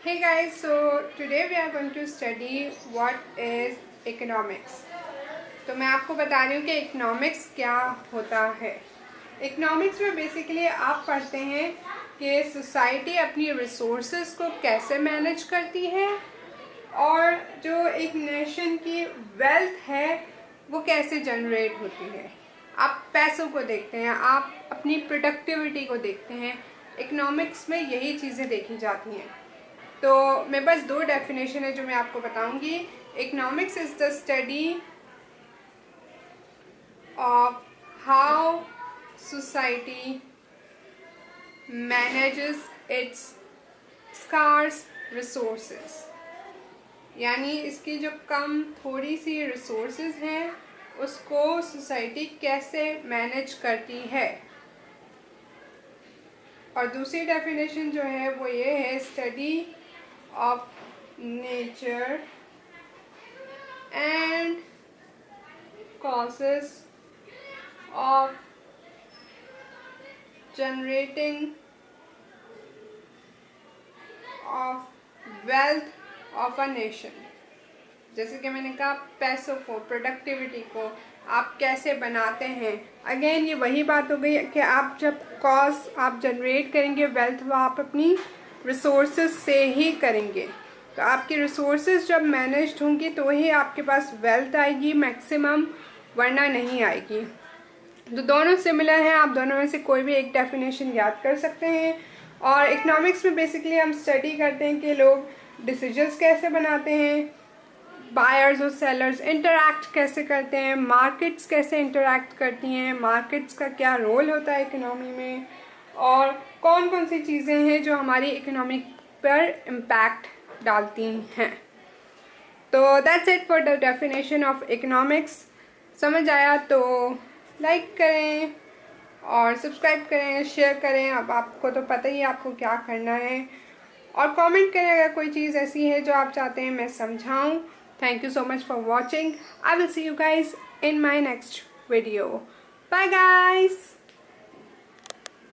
Hey guys, so today we are going to study what is economics. तो मैं आपको बता रही हूँ कि इकोनॉमिक्स क्या होता है। इकोनॉमिक्स में बेसिकली आप पढ़ते हैं कि सोसाइटी अपनी रिसोर्सेज को कैसे मैनेज करती है और जो एक नेशन की वेल्थ है वो कैसे जनरेट होती है। आप पैसों को देखते हैं, आप अपनी प्रोडक्टिविटी को देखते हैं। इकोनॉमिक्स में यही चीज़ें देखी जाती हैं। तो मेरे पास दो डेफिनेशन है जो मैं आपको बताऊंगी। Economics is the study of how society manages its scarce resources, यानी इसकी जो कम थोड़ी सी रिसोर्सेज हैं उसको सोसाइटी कैसे मैनेज करती है। और दूसरी डेफिनेशन जो है वो ये है, study of nature and causes of generating of wealth of a nation। जैसे कि मैंने कहा, पैसों को, प्रोडक्टिविटी को आप कैसे बनाते हैं। अगेन ये वही बात हो गई कि आप जब कॉस्ट आप जनरेट करेंगे वेल्थ, वो आप अपनी रिसोर्सेज से ही करेंगे। तो आपकी रिसोर्सेज जब मैनेज्ड होंगी तो ही आपके पास वेल्थ आएगी मैक्सिमम, वरना नहीं आएगी। तो दोनों सिमिलर हैं, आप दोनों में से कोई भी एक डेफिनेशन याद कर सकते हैं। और इकोनॉमिक्स में बेसिकली हम स्टडी करते हैं कि लोग डिसीजंस कैसे बनाते हैं, बायर्स और सेलर्स इंटरैक्ट कैसे करते हैं, मार्केट्स कैसे इंटरैक्ट करती हैं, मार्केट्स का क्या रोल होता है इकोनॉमी में, और कौन कौन सी चीज़ें हैं जो हमारी इकोनॉमी पर इम्पैक्ट डालती हैं। तो that's it for the definition of economics. समझ आया तो लाइक करें और सब्सक्राइब करें, शेयर करें। अब आपको तो पता ही है आपको क्या करना है, और कमेंट करें अगर कोई चीज़ ऐसी है जो आप चाहते हैं मैं समझाऊं। Thank you so much for watching. I will see you guys in my next video. Bye guys.